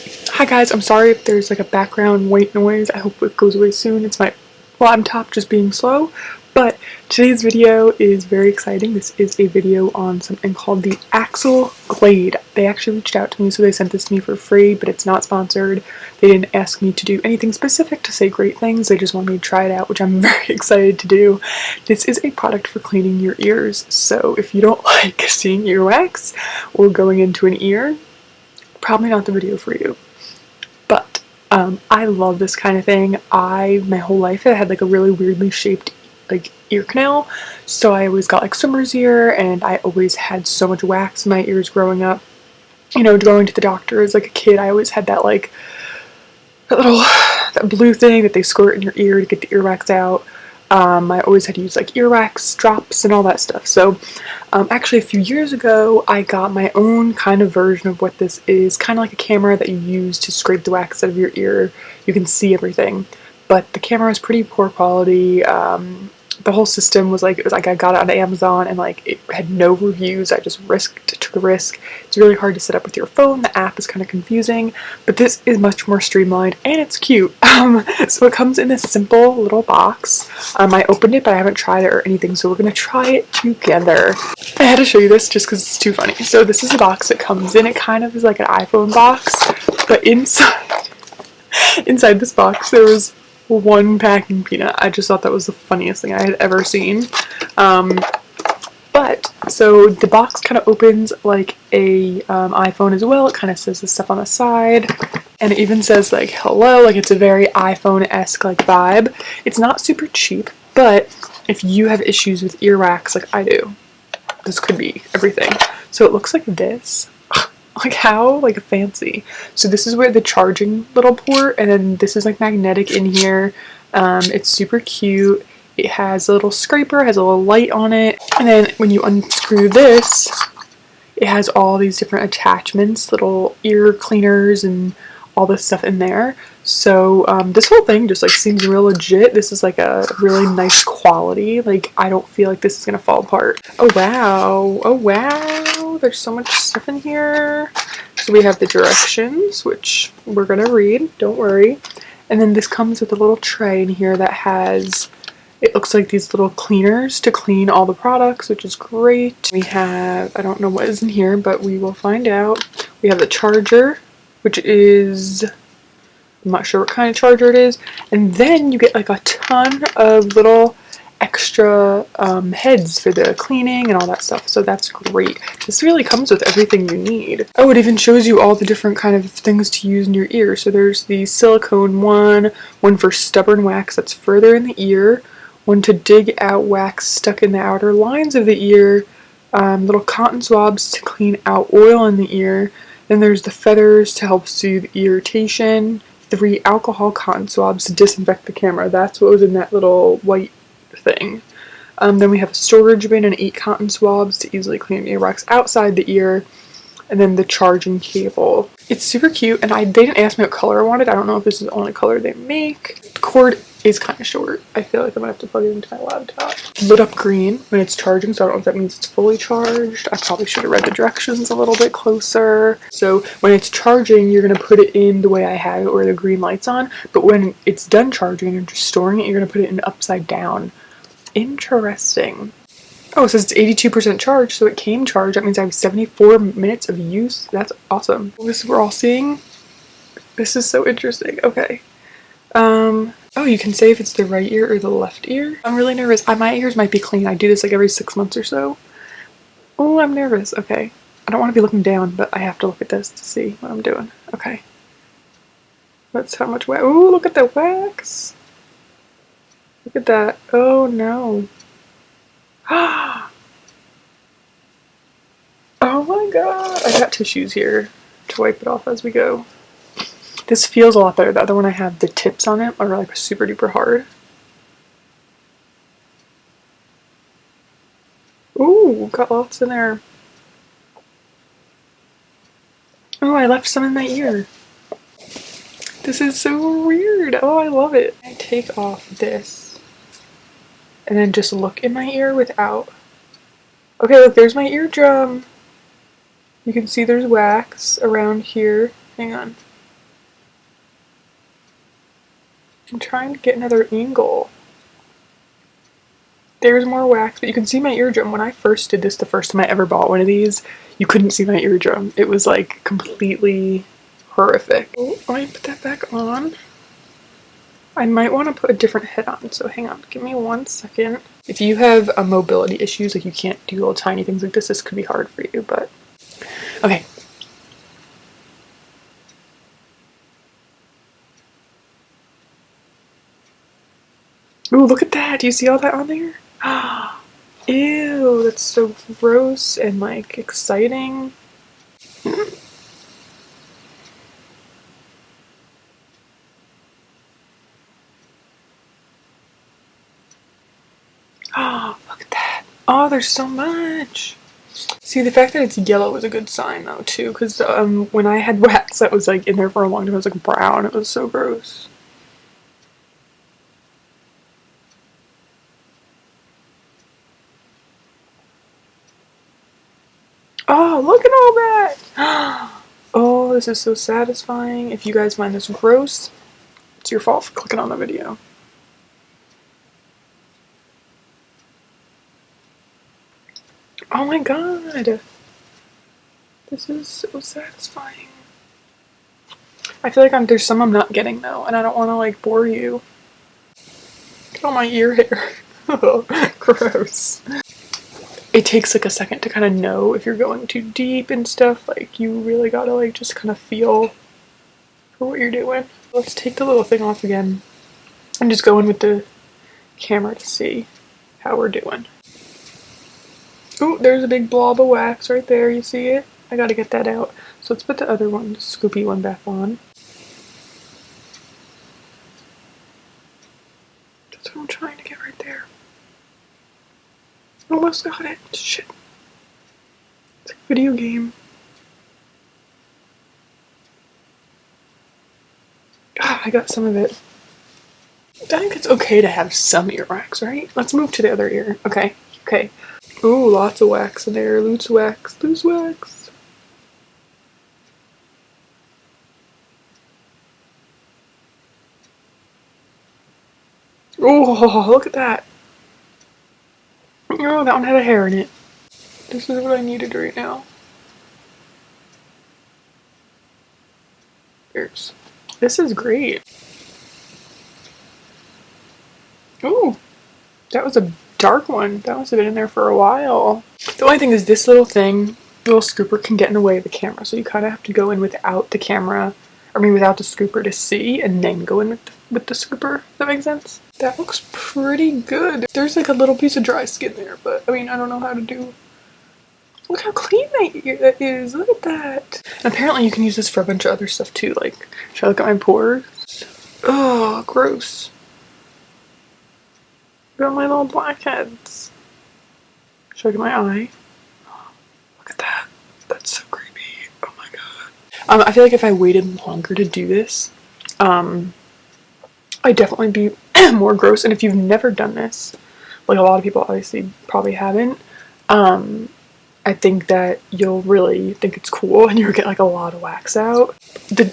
Hi guys, I'm sorry if there's like a background white noise. I hope it goes away soon. It's my laptop just being slow. But today's video is very exciting. This is a video on something called the Axel Glade. They actually reached out to me, so they sent this to me for free, but it's not sponsored. They didn't ask me to do anything specific to say great things. They just wanted me to try it out, which I'm very excited to do. This is a product for cleaning your ears. So if you don't like seeing earwax or going into an ear, probably not the video for you. But I love this kind of thing. My whole life I had like a really weirdly shaped like ear canal, so I always got like swimmer's ear, and I always had so much wax in my ears growing up. You know, going to the doctor as like a kid, I always had that like that blue thing that they squirt in your ear to get the earwax out. I always had to use like earwax drops and all that stuff. So actually a few years ago I got my own kind of version of what this is, kind of like a camera that you use to scrape the wax out of your ear. You can see everything, but the camera is pretty poor quality. The whole system was like, it was like I got it on Amazon and like it had no reviews. I just took a risk. It's really hard to set up with your phone. The app is kind of confusing, but this is much more streamlined and it's cute. So it comes in this simple little box. I opened it, but I haven't tried it or anything, so we're gonna try it together. I had to show you this just because it's too funny. So this is the box it comes in. It kind of is like an iPhone box, but inside this box there was one packing peanut. I just thought that was the funniest thing I had ever seen. But so the box kind of opens like a iPhone as well. It kind of says this stuff on the side, and it even says like hello, like it's a very iPhone-esque like vibe. It's not super cheap, but if you have issues with earwax like I do, this could be everything. So it looks like this. Like how like fancy. So this is where the charging little port, and then this is like magnetic in here. It's super cute. It has a little scraper, has a little light on it, and then when you unscrew this, it has all these different attachments, little ear cleaners and all this stuff in there. So this whole thing just like seems real legit. This is like a really nice quality. Like I don't feel like this is gonna fall apart. Oh wow, oh wow, there's so much stuff in here. So we have the directions, which we're gonna read, don't worry. And then this comes with a little tray in here that has, it looks like these little cleaners to clean all the products, which is great. We have, I don't know what is in here, but we will find out. We have the charger, which is, I'm not sure what kind of charger it is. And then you get like a ton of little extra heads for the cleaning and all that stuff. So that's great. This really comes with everything you need. Oh, it even shows you all the different kind of things to use in your ear. So there's the silicone one for stubborn wax that's further in the ear, one to dig out wax stuck in the outer lines of the ear, little cotton swabs to clean out oil in the ear. Then there's the feathers to help soothe irritation, 3 alcohol cotton swabs to disinfect the camera. That's what was in that little white thing. Then we have a storage bin and 8 cotton swabs to easily clean earwax outside the ear, and then the charging cable. It's super cute, and they didn't ask me what color I wanted. I don't know if this is the only color they make. The cord is kind of short. I feel like I'm gonna have to plug it into my laptop. Lit up green when it's charging, so I don't know if that means it's fully charged. I probably should have read the directions a little bit closer. So when it's charging, you're gonna put it in the way I have it, where the green light's on, but when it's done charging and just storing it, you're gonna put it in upside down. Interesting. Oh, it says it's 82% charged, so it came charged. That means I have 74 minutes of use. That's awesome. This we're all seeing. This is so interesting. Okay. Oh, you can say if it's the right ear or the left ear. I'm really nervous. My ears might be clean. I do this like every 6 months or so. Oh, I'm nervous. Okay. I don't want to be looking down, but I have to look at this to see what I'm doing. Okay. That's how much wax. Oh, look at the wax. Look at that. Oh no. Oh my god. I got tissues here to wipe it off as we go. This feels a lot better. The other one I have, the tips on it are like super duper hard. Ooh, got lots in there. Oh, I left some in my ear. This is so weird. Oh, I love it. I take off this and then just look in my ear without. Okay, look, there's my eardrum. You can see there's wax around here. Hang on. I'm trying to get another angle. There's more wax, but you can see my eardrum. When I first did this, the first time I ever bought one of these, you couldn't see my eardrum. It was like completely horrific. Oh, let me put that back on. I might want to put a different head on, so hang on, give me 1 second. If you have mobility issues, like you can't do little tiny things like this could be hard for you, but okay. Ooh, look at that. Do you see all that on there? Ew, that's so gross and like exciting. Oh, look at that. Oh, there's so much. See, the fact that it's yellow is a good sign though too, because when I had wax that was like in there for a long time, it was like brown. It was so gross. Oh, look at all that! Oh, this is so satisfying. If you guys find this gross, it's your fault for clicking on the video. Oh my god! This is so satisfying. I feel like there's some I'm not getting though, and I don't want to like bore you. Look at all my ear hair. Oh, gross. It takes like a second to kind of know if you're going too deep and stuff. Like you really gotta like just kind of feel for what you're doing. Let's take the little thing off again and just go in with the camera to see how we're doing. Ooh, there's a big blob of wax right there. You see it? I gotta get that out. So let's put the other one, the scoopy one, back on. That's what I'm trying to get right there. Almost got it. Shit. It's like a video game. Ah, I got some of it. I think it's okay to have some earwax, right? Let's move to the other ear. Okay, okay. Ooh, lots of wax in there. Loose wax, loose wax. Oh, look at that. Oh, that one had a hair in it. This is what I needed right now. There's. This is great. Ooh, that was a dark one. That must have been in there for a while. The only thing is this little thing, little scooper can get in the way of the camera, so you kind of have to go in without the camera, I mean without the scooper to see, and then go in with the scooper. Does that make sense? That looks pretty good. There's like a little piece of dry skin there, but I mean, I don't know how to do. Look how clean that is. Look at that. And apparently you can use this for a bunch of other stuff too. Like, should I look at my pores? Oh, gross. Got my little blackheads. Should I look at my eye? Look at that. That's so creepy. Oh my god. I feel like if I waited longer to do this, I'd definitely be more gross. And if you've never done this, like a lot of people obviously probably haven't, I think that you'll really think it's cool and you'll get like a lot of wax out.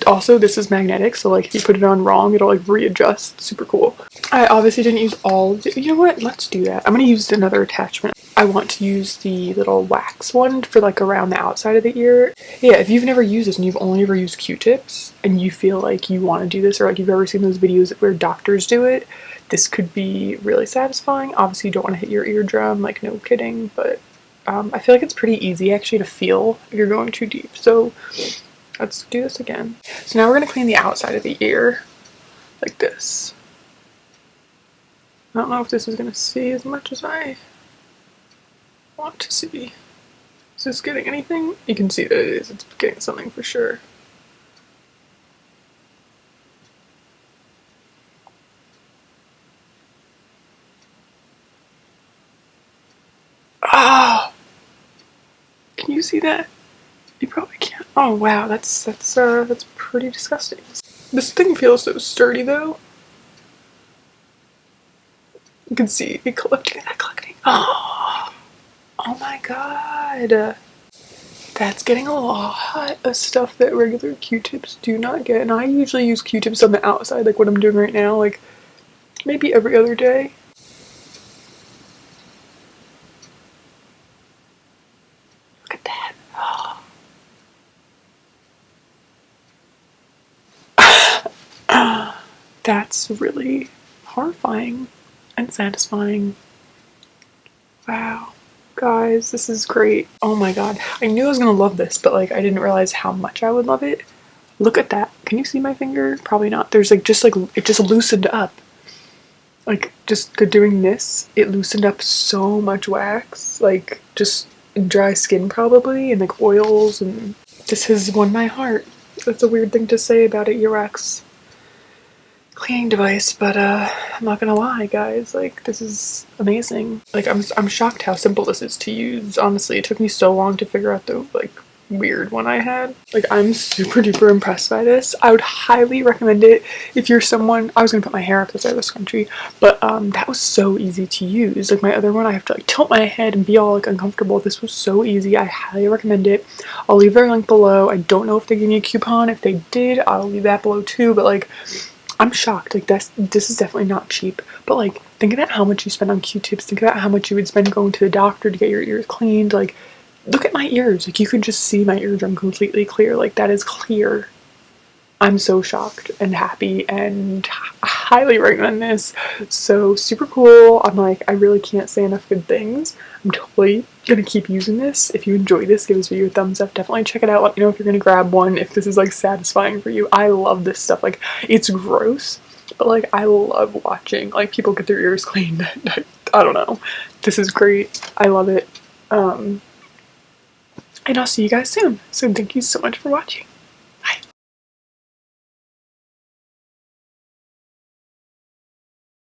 Also, this is magnetic, so like if you put it on wrong, it'll like readjust. Super cool. I obviously didn't use all of it. You know what? Let's do that. I'm gonna use another attachment. I want to use the little wax one for like around the outside of the ear. Yeah, if you've never used this and you've only ever used Q-tips and you feel like you want to do this, or like you've ever seen those videos where doctors do it, this could be really satisfying. Obviously you don't want to hit your eardrum, like no kidding, but I feel like it's pretty easy actually to feel if you're going too deep. So let's do this again. So now we're going to clean the outside of the ear like this. I don't know if this is going to see as much as I want to see. Is this getting anything? You can see that it is. It's getting something for sure. Ah! Can you see that? You probably can't. Oh wow, that's pretty disgusting. This thing feels so sturdy though. You can see it collecting. Oh my god. That's getting a lot of stuff that regular Q-tips do not get, and I usually use Q-tips on the outside, like what I'm doing right now, like maybe every other day. Look at that. That's really horrifying and satisfying. Wow. Guys, this is great. Oh my god. I knew I was gonna love this, but like I didn't realize how much I would love it. Look at that. Can you see my finger? Probably not. There's like it just loosened up. Like just doing this, it loosened up so much wax. Like just dry skin probably and like oils, and this has won my heart. That's a weird thing to say about a earwax cleaning device, but I'm not gonna lie, guys, like this is amazing. Like I'm shocked how simple this is to use. Honestly, it took me so long to figure out the like weird one I had. Like I'm super duper impressed by this. I would highly recommend it if you're someone. I was gonna put my hair up inside this country, but that was so easy to use. Like my other one, I have to like tilt my head and be all like uncomfortable. This was so easy. I highly recommend it. I'll leave their link below. I don't know if they gave me a coupon. If they did, I'll leave that below too, but like I'm shocked. Like this is definitely not cheap. But like think about how much you spend on Q-tips. Think about how much you would spend going to the doctor to get your ears cleaned. Like look at my ears. Like you could just see my eardrum completely clear. Like that is clear. I'm so shocked and happy and highly recommend this. So super cool. I'm like, I really can't say enough good things. I'm totally gonna keep using this. If you enjoy this, give this video a thumbs up. Definitely check it out. Let me know if you're gonna grab one, if this is like satisfying for you. I love this stuff. Like it's gross, but like I love watching like people get their ears cleaned. I don't know. This is great. I love it. And I'll see you guys soon. So thank you so much for watching.